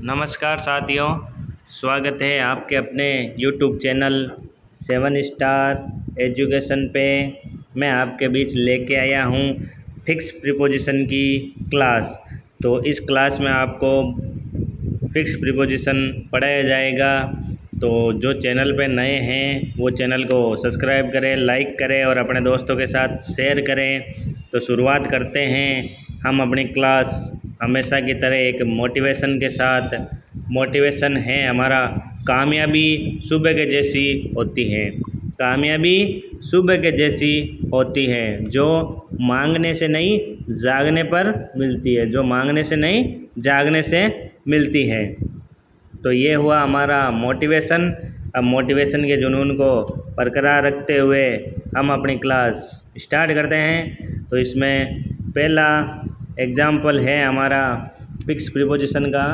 नमस्कार साथियों, स्वागत है आपके अपने YouTube चैनल 7 स्टार एजुकेशन पे। मैं आपके बीच लेके आया हूँ फिक्स प्रीपोजिशन की क्लास। तो इस क्लास में आपको फिक्स प्रीपोजिशन पढ़ाया जाएगा। तो जो चैनल पे नए हैं वो चैनल को सब्सक्राइब करें, लाइक करें और अपने दोस्तों के साथ शेयर करें। तो शुरुआत करते हैं हम अपनी क्लास हमेशा की तरह एक मोटिवेशन के साथ। मोटिवेशन है हमारा, कामयाबी सुबह के जैसी होती है। कामयाबी सुबह के जैसी होती है, जो मांगने से नहीं जागने पर मिलती है। जो मांगने से नहीं जागने से मिलती है। तो ये हुआ हमारा मोटिवेशन। अब मोटिवेशन के जुनून को बरकरार रखते हुए हम अपनी क्लास स्टार्ट करते हैं। तो इसमें पहला एग्जाम्पल है हमारा फिक्स प्रीपोजिशन का।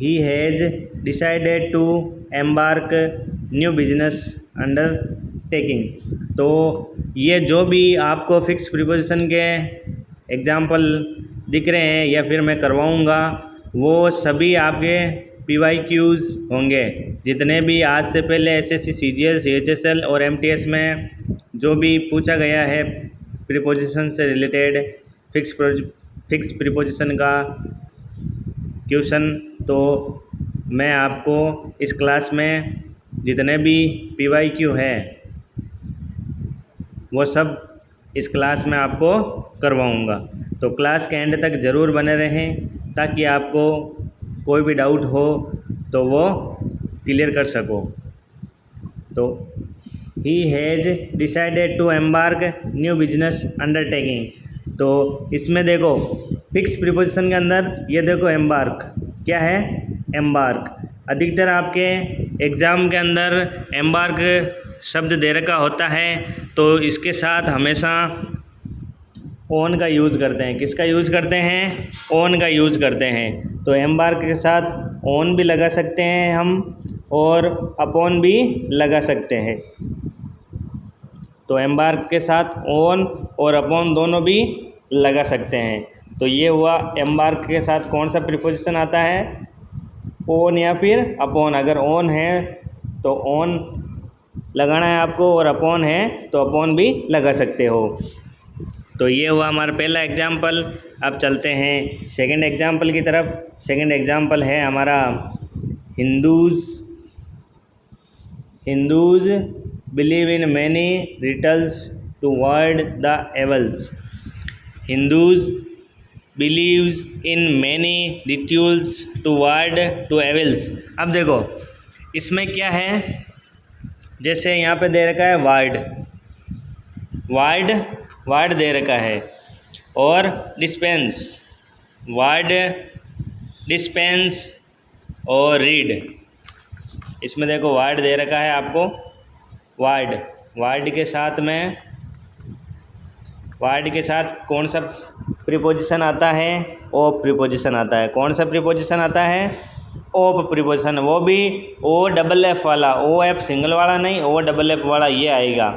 He has decided to embark new business undertaking. तो ये जो भी आपको फिक्स प्रीपोजिशन के एग्जाम्पल दिख रहे हैं या फिर मैं करवाऊँगा, वो सभी आपके PYQs होंगे। जितने भी आज से पहले SSC, CGL, CHSL और MTS में जो भी पूछा गया है प्रीपोजिशन से रिलेटेड फिक्स प्रीपोजिशन का क्वेश्चन, तो मैं आपको इस क्लास में जितने भी PYQ है वो सब इस क्लास में आपको करवाऊँगा। तो क्लास के एंड तक ज़रूर बने रहें ताकि आपको कोई भी डाउट हो तो वो क्लियर कर सको। तो he has decided to embark new business undertaking. तो इसमें देखो फिक्स प्रीपोजिशन के अंदर ये देखो एम्बार्क क्या है, एम्बार्क। अधिकतर आपके एग्ज़ाम के अंदर एम्बार्क शब्द दे रखा होता है, तो इसके साथ हमेशा ऑन का यूज़ करते हैं। किसका यूज़ करते हैं? ऑन का यूज़ करते हैं। तो एम्बार्क के साथ ऑन भी लगा सकते हैं हम और अपॉन भी लगा सकते हैं। तो एम्बार्क के साथ ऑन और अपॉन दोनों भी लगा सकते हैं। तो ये हुआ एम्बार्क के साथ कौन सा प्रीपोजिशन आता है, ऑन या फिर अपॉन। अगर ऑन है तो ऑन लगाना है आपको और अपॉन है तो अपॉन भी लगा सकते हो। तो ये हुआ हमारा पहला एग्जाम्पल। अब चलते हैं सेकंड एग्जाम्पल की तरफ। सेकंड एग्जाम्पल है हमारा Hindus believe in many rituals toward the evils. Hindus believes in many rituals to evils. अब देखो इसमें क्या है, जैसे यहाँ पे दे रखा है वार्ड दे रखा है और डिस्पेंस और रीड। इसमें देखो वार्ड दे रखा है आपको, वार्ड के साथ कौन सा प्रीपोजिशन आता है? ऑफ प्रीपोजिशन आता है। कौन सा प्रीपोजिशन आता है? Of preposition. वो भी OFF वाला, OF सिंगल वाला नहीं, OFF वाला ये आएगा।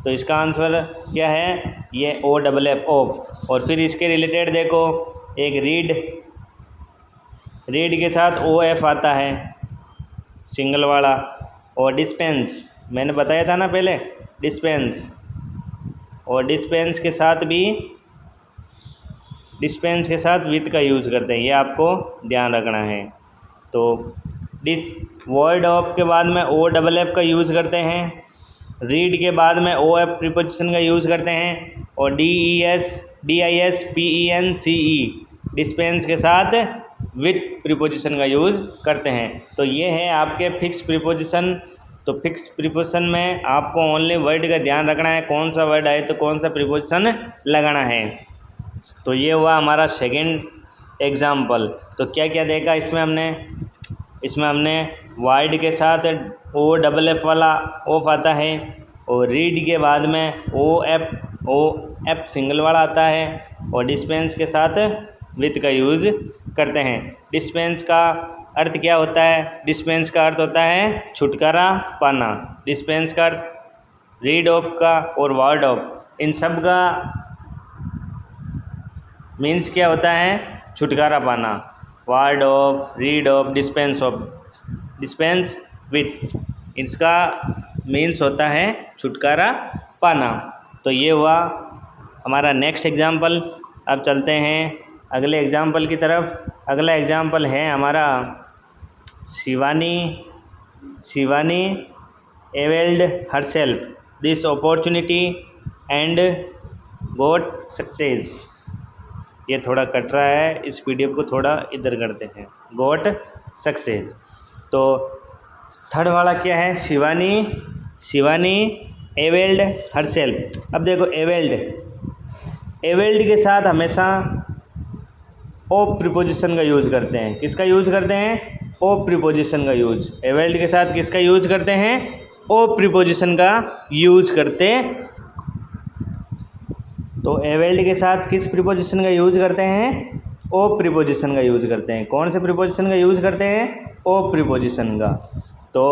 तो इसका आंसर क्या है? ये OFF ऑफ। और फिर इसके रिलेटेड देखो, एक रीड के साथ OF आता है सिंगल वाला। और डिस्पेंस मैंने बताया था ना पहले, डिस्पेंस। और डिस्पेंस के साथ विथ का यूज़ करते हैं, ये आपको ध्यान रखना है। तो वर्ड ऑफ के बाद में OFF का यूज़ करते हैं, रीड के बाद में OF प्रीपोजिशन का यूज़ करते हैं, और DISPENCE डिस्पेंस के साथ विथ प्रीपोजिशन का यूज़ करते हैं। तो ये है आपके फिक्स प्रीपोजिशन। तो फिक्स प्रीपोजिशन में आपको ओनली वर्ड का ध्यान रखना है, कौन सा वर्ड आए तो कौन सा प्रीपोजिशन लगाना है। तो ये हुआ हमारा सेकंड एग्जाम्पल। तो क्या क्या देखा इसमें हमने वाइड के साथ OFF वाला ऑफ आता है, और रीड के बाद में OF सिंगल वाला आता है, और डिस्पेंस के साथ विथ का यूज़ करते हैं। डिस्पेंस का अर्थ क्या होता है? डिस्पेंस का अर्थ होता है छुटकारा पाना। डिस्पेंस का अर्थ रीड ऑफ का और वर्ड ऑफ, इन सब का मीन्स क्या होता है? छुटकारा पाना। Ward of, read of, dispense of, dispense with, इसका मीन्स होता है छुटकारा पाना। तो ये हुआ हमारा नेक्स्ट एग्जाम्पल। अब चलते हैं अगले एग्जाम्पल की तरफ। अगला एग्जाम्पल है हमारा Shivani availed herself this opportunity and got success। ये थोड़ा कट रहा है, इस पीडीएफ को थोड़ा इधर करते हैं। got success। तो थर्ड वाला क्या है? Shivani availed herself। अब देखो availed के साथ हमेशा ऑफ प्रीपोजिशन का यूज़ करते हैं। किसका यूज़ करते हैं? ऑफ प्रीपोजिशन का यूज़। availed के साथ किसका यूज़ करते हैं? ऑफ प्रीपोजिशन का यूज़ करते। तो availed के साथ किस प्रीपोजिशन का यूज़ करते हैं? ऑफ प्रीपोजिशन का यूज़ करते हैं। कौन से प्रीपोजिशन का यूज़ करते हैं? ऑफ प्रीपोजिशन का। तो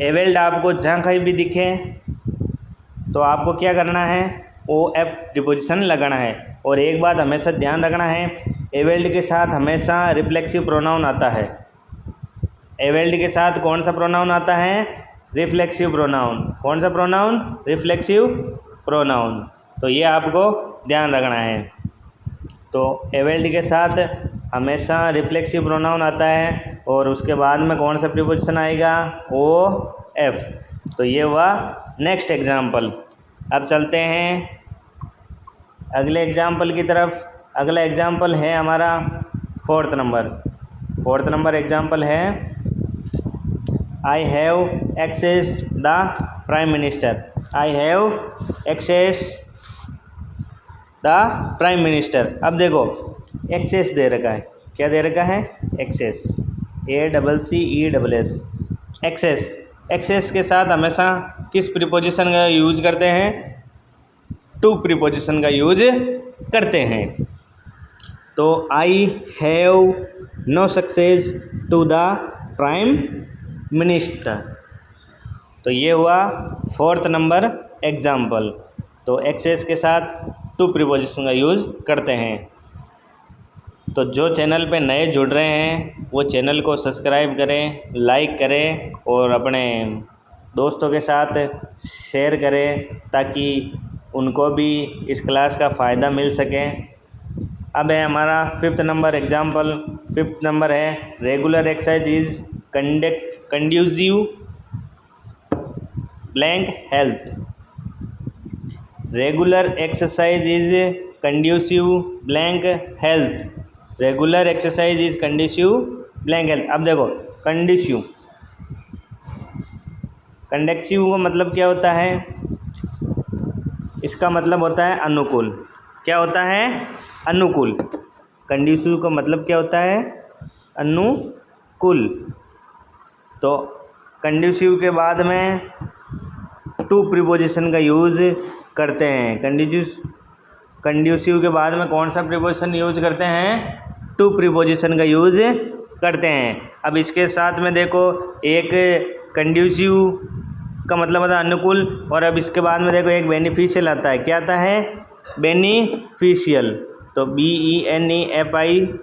availed आपको जहाँ कहीं भी दिखे तो आपको क्या करना है? OF प्रीपोजिशन लगाना है। और एक बात हमेशा ध्यान रखना है, availed के साथ हमेशा रिफ्लेक्सिव प्रोनाउन आता है। availed के साथ कौन सा प्रोनाउन आता है? Reflexive pronoun. कौन सा प्रोनाउन? Reflexive pronoun. तो ये आपको ध्यान रखना है। तो availed के साथ हमेशा रिफ्लेक्सिव प्रोनाउन आता है और उसके बाद में कौन सा प्रीपोजिशन आएगा? OF। तो ये हुआ नेक्स्ट एग्जाम्पल। अब चलते हैं अगले एग्जाम्पल की तरफ। अगला एग्जाम्पल है हमारा फोर्थ नंबर एग्जाम्पल है I have access the prime minister. I have access the prime minister. अब देखो एक्सेस दे रखा है। क्या दे रखा है? Access, ACCESS, access. एक्सेस के साथ हमेशा किस प्रीपोजिशन का यूज करते हैं? टू प्रीपोजिशन का यूज करते हैं। तो I have no success to the prime minister. तो ये हुआ फोर्थ नंबर एग्जाम्पल। तो एक्सेस के साथ टू प्रीपोजिशन का यूज़ करते हैं। तो जो चैनल पे नए जुड़ रहे हैं वो चैनल को सब्सक्राइब करें, लाइक करें और अपने दोस्तों के साथ शेयर करें ताकि उनको भी इस क्लास का फ़ायदा मिल सके। अब है हमारा fifth number example. Fifth number है regular exercise is conducive blank health. Regular exercise is conducive blank health. Regular exercise is conducive blank health. अब देखो कंड्यूसिव, कंडक्टिव का मतलब क्या होता है? इसका मतलब होता है अनुकूल। क्या होता है? अनुकूल। कंड्यूसिव का मतलब क्या होता है? अनुकूल। तो कंड्यूसिव के बाद में टू प्रीपोजिशन का यूज़ करते हैं। कंड्यूसिव के बाद में कौन सा प्रीपोजिशन यूज़ करते हैं? टू प्रीपोजिशन का यूज़ करते हैं। अब इसके साथ में देखो एक कंड्यूसिव का मतलब होता है अनुकूल और अब इसके बाद में देखो एक बेनिफिशियल आता है। क्या आता है? बेनिफिशियल। तो BENEFICIAL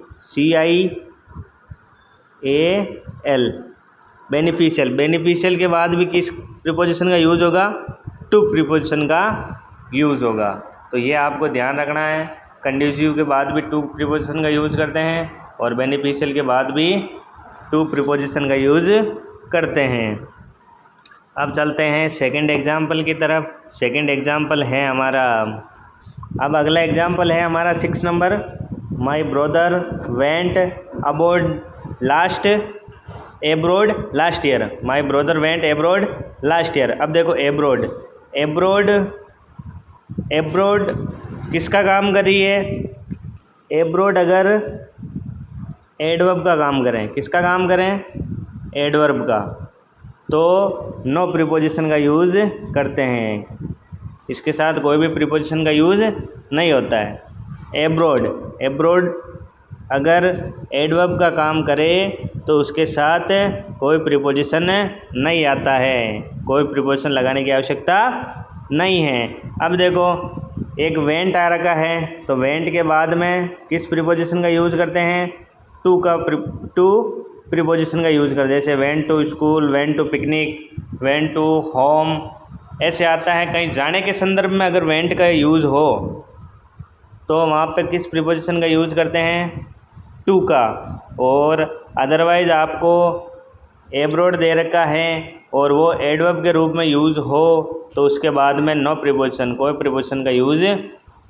बेनिफिशियल। बेनिफिशियल के बाद भी किस प्रीपोजिशन का यूज़ होगा? टू प्रीपोजिशन का यूज़ होगा। तो ये आपको ध्यान रखना है। कंड्यूसिव के बाद भी टू प्रीपोजिशन का यूज़ करते हैं और बेनिफिशियल के बाद भी टू प्रीपोजिशन का यूज़ करते हैं। अब चलते हैं सेकंड एग्जाम्पल की तरफ। सेकंड एग्जाम्पल है हमारा, अब अगला एग्जाम्पल है हमारा 6 number. My brother went abroad last year. My brother went abroad last year. अब देखो एब्रॉड किसका काम कर रही है? एब्रॉड अगर एडवर्ब का काम करें, किसका काम करें? एडवर्ब का, तो नो प्रीपोजिशन का यूज़ करते हैं। इसके साथ कोई भी प्रीपोजिशन का यूज़ नहीं होता है। एब्रॉड अगर एडवर्ब का काम करे तो उसके साथ कोई प्रीपोजिशन नहीं आता है, कोई प्रीपोजिशन लगाने की आवश्यकता नहीं है। अब देखो एक वेंट आ रखा है तो वेंट के बाद में किस प्रीपोजिशन का यूज़ करते हैं? टू प्रीपोजिशन का यूज़ करते हैं। जैसे went to school, went to picnic, went to home, ऐसे आता है। कहीं जाने के संदर्भ में अगर वेंट का यूज़ हो तो वहाँ पे किस प्रीपोजिशन का यूज़ करते हैं? टू का। और अदरवाइज़ आपको एब्रोड दे रखा है और वो एडवर्ब के रूप में यूज़ हो तो उसके बाद में नो प्रीपोजिशन, कोई प्रीपोजिशन का यूज़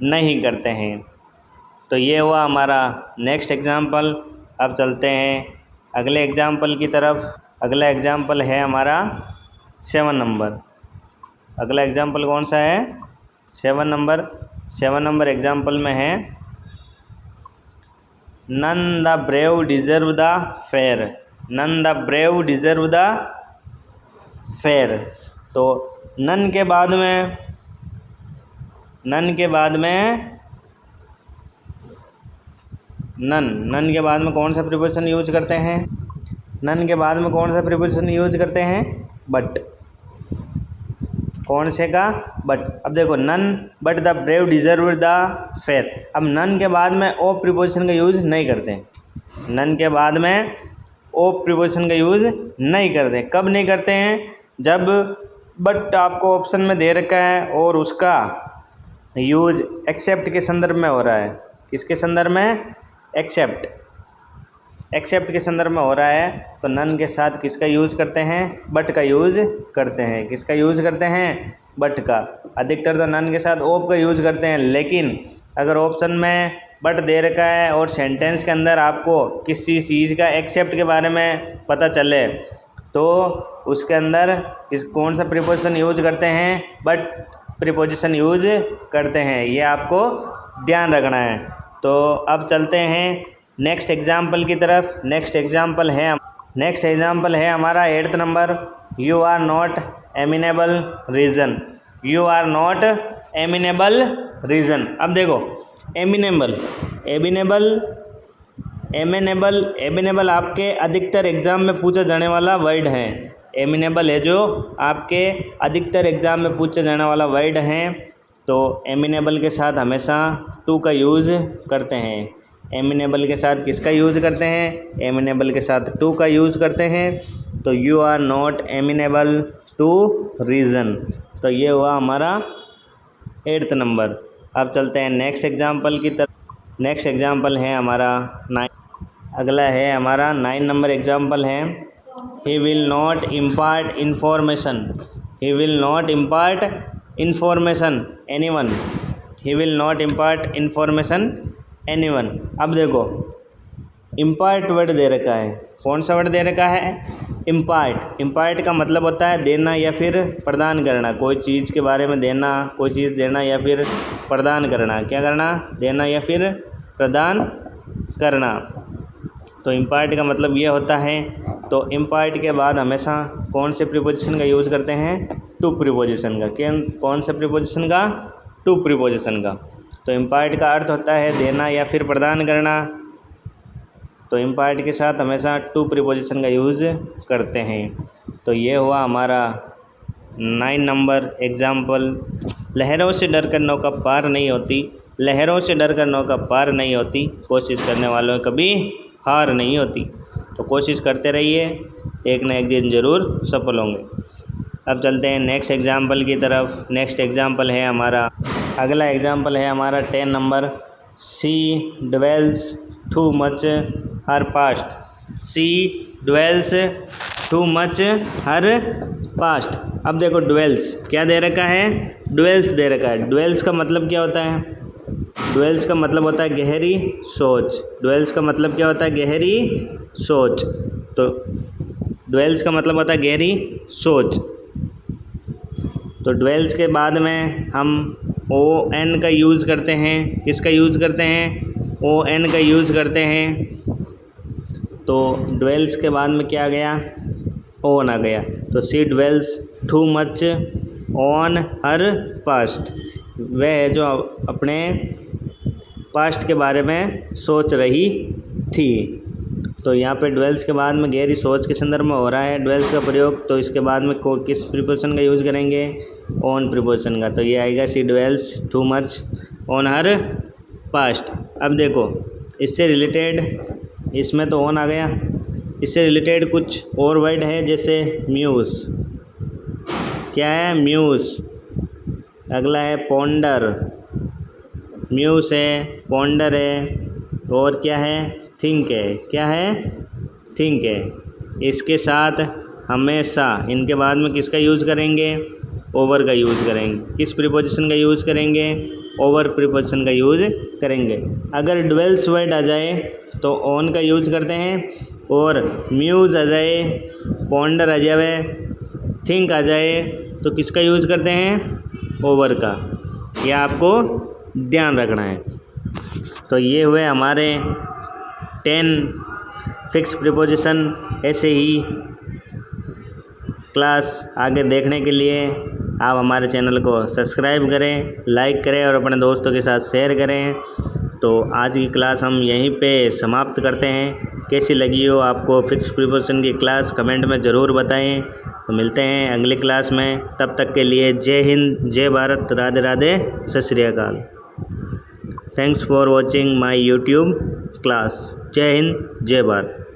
नहीं करते हैं। तो ये हुआ हमारा नेक्स्ट एग्जाम्पल। अब चलते हैं अगले एग्जाम्पल की तरफ। अगला एग्जाम्पल है हमारा 7 नंबर। अगला एग्जाम्पल कौन सा है? 7 नंबर। 7 नंबर एग्जाम्पल में है none the brave deserve the fair. None the brave deserve the fair. तो नन के बाद में नन के बाद में कौन सा प्रीपोजिशन यूज करते हैं? नन के बाद में कौन सा प्रीपोजिशन यूज करते हैं? बट। कौन से का? बट। अब देखो none but the brave deserve the fair. अब नन के बाद में ओ प्रीपोजिशन का यूज़ नहीं करते हैं। नन के बाद में ओ प्रीपोजिशन का यूज़ नहीं करते। कब नहीं करते हैं? जब बट आपको ऑप्शन में दे रखा है और उसका यूज़ एक्सेप्ट के संदर्भ में हो रहा है। किसके संदर्भ में? एक्सेप्ट के संदर्भ में हो रहा है तो नन के साथ किसका यूज़ करते हैं? बट का यूज़ करते हैं। किसका यूज़ करते हैं? बट का। अधिकतर तो नन के साथ ओप का यूज़ करते हैं, लेकिन अगर ऑप्शन में बट दे रखा है और सेंटेंस के अंदर आपको किसी चीज़ का एक्सेप्ट के बारे में पता चले तो उसके अंदर कौन सा प्रीपोजिशन यूज़ करते हैं? बट प्रीपोजिशन यूज़ करते हैं। ये आपको ध्यान रखना है। तो अब चलते हैं नेक्स्ट एग्जाम्पल की तरफ। नेक्स्ट एग्जाम्पल है हमारा 8th number. You are not amenable reason. You are not amenable reason. अब देखो एमिनेबल आपके अधिकतर एग्ज़ाम में पूछा जाने वाला वर्ड है। एमिनेबल है जो आपके अधिकतर एग्ज़ाम में पूछा जाने वाला वर्ड है। तो एमिनेबल के साथ हमेशा टू का यूज़ करते हैं। एमिनेबल के साथ किसका यूज़ करते हैं? एमिनेबल के साथ टू का यूज़ करते हैं। तो you are not amenable to reason. तो ये हुआ हमारा 8th नंबर। अब चलते हैं नेक्स्ट एग्जाम्पल की तरफ। नेक्स्ट एग्जाम्पल है हमारा 9। अगला है हमारा 9 नंबर एग्जाम्पल है he will not impart information. He will not impart information anyone. He will not impart information anyone. अब देखो इम्पार्ट वर्ड दे रखा है। कौन सा वर्ड दे रखा है? इम्पार्ट। इम्पार्ट का मतलब होता है देना या फिर प्रदान करना। कोई चीज़ के बारे में देना, कोई चीज़ देना या फिर प्रदान करना। क्या करना? देना या फिर प्रदान करना। तो इम्पार्ट का मतलब ये होता है। तो इम्पार्ट के बाद हमेशा कौन से प्रीपोजिशन का यूज़ करते हैं? टू प्रीपोजिशन का। कौन से प्रीपोजिशन का? टू प्रीपोजिशन का। तो इम्पार्ट का अर्थ होता है देना या फिर प्रदान करना। तो इम्पार्ट के साथ हमेशा टू प्रीपोजिशन का यूज़ करते हैं। तो ये हुआ हमारा 9 नंबर एग्जाम्पल। लहरों से डर कर नौका पार नहीं होती। लहरों से डर कर नौका पार नहीं होती। कोशिश करने वालों कभी हार नहीं होती। तो कोशिश करते रहिए, एक न एक दिन ज़रूर सफल होंगे। अब चलते हैं नेक्स्ट एग्जाम्पल की तरफ। नेक्स्ट एग्जाम्पल है हमारा अगला एग्जाम्पल है हमारा 10 number. She dwells too much her past. She dwells too much her past. अब देखो ड्वेल्स क्या दे रखा है? ड्वेल्स दे रखा है। ड्वेल्स का मतलब क्या होता है? ड्वेल्स का मतलब होता है गहरी सोच। ड्वेल्स का मतलब क्या होता है? गहरी सोच। तो ड्वेल्स का मतलब होता है गहरी सोच। तो ड्वेल्स के बाद में हम ओ एन का यूज़ करते हैं। किसका यूज़ करते हैं? ओ एन का यूज़ करते हैं। तो ड्वेल्स के बाद में क्या आ गया? ओन आ गया। तो she dwells too much on her past. वह है जो अपने पास्ट के बारे में सोच रही थी। तो यहाँ पे ड्वेल्स के बाद में गहरी सोच के संदर्भ में हो रहा है ड्वेल्स का प्रयोग। तो इसके बाद में किस प्रीपोजिशन का यूज़ करेंगे? ऑन प्रीपोजिशन का। तो ये आएगा she dwells too much on her past. अब देखो इससे रिलेटेड इसमें तो ऑन आ गया। इससे रिलेटेड कुछ और वर्ड है, जैसे म्यूज़। क्या है? म्यूज़। अगला है पोंडर। म्यूज़ है, पोंडर है, और क्या है? थिंक है। क्या है? थिंक है। इसके साथ हमेशा इनके बाद में किसका यूज़ करेंगे? ओवर का यूज़ करेंगे। किस प्रीपोजिशन का यूज़ करेंगे? ओवर प्रीपोजिशन का यूज़ करेंगे। अगर डुअल्स वर्ड आ जाए तो ऑन का यूज़ करते हैं, और म्यूज़ आ जाए, पोंडर आ जाए, थिंक आ जाए तो किसका यूज़ करते हैं? ओवर का। ये आपको ध्यान रखना है। तो ये हुए हमारे 10 फिक्स प्रीपोजिशन। ऐसे ही क्लास आगे देखने के लिए आप हमारे चैनल को सब्सक्राइब करें, लाइक करें और अपने दोस्तों के साथ शेयर करें। तो आज की क्लास हम यहीं पे समाप्त करते हैं। कैसी लगी हो आपको फिक्स प्रीपोजिशन की क्लास, कमेंट में ज़रूर बताएं। तो मिलते हैं अगली क्लास में। तब तक के लिए जय हिंद, जय भारत, राधे राधे, सत श्री अकाल। Thanks for watching my YouTube class. जय हिंद, जय भारत।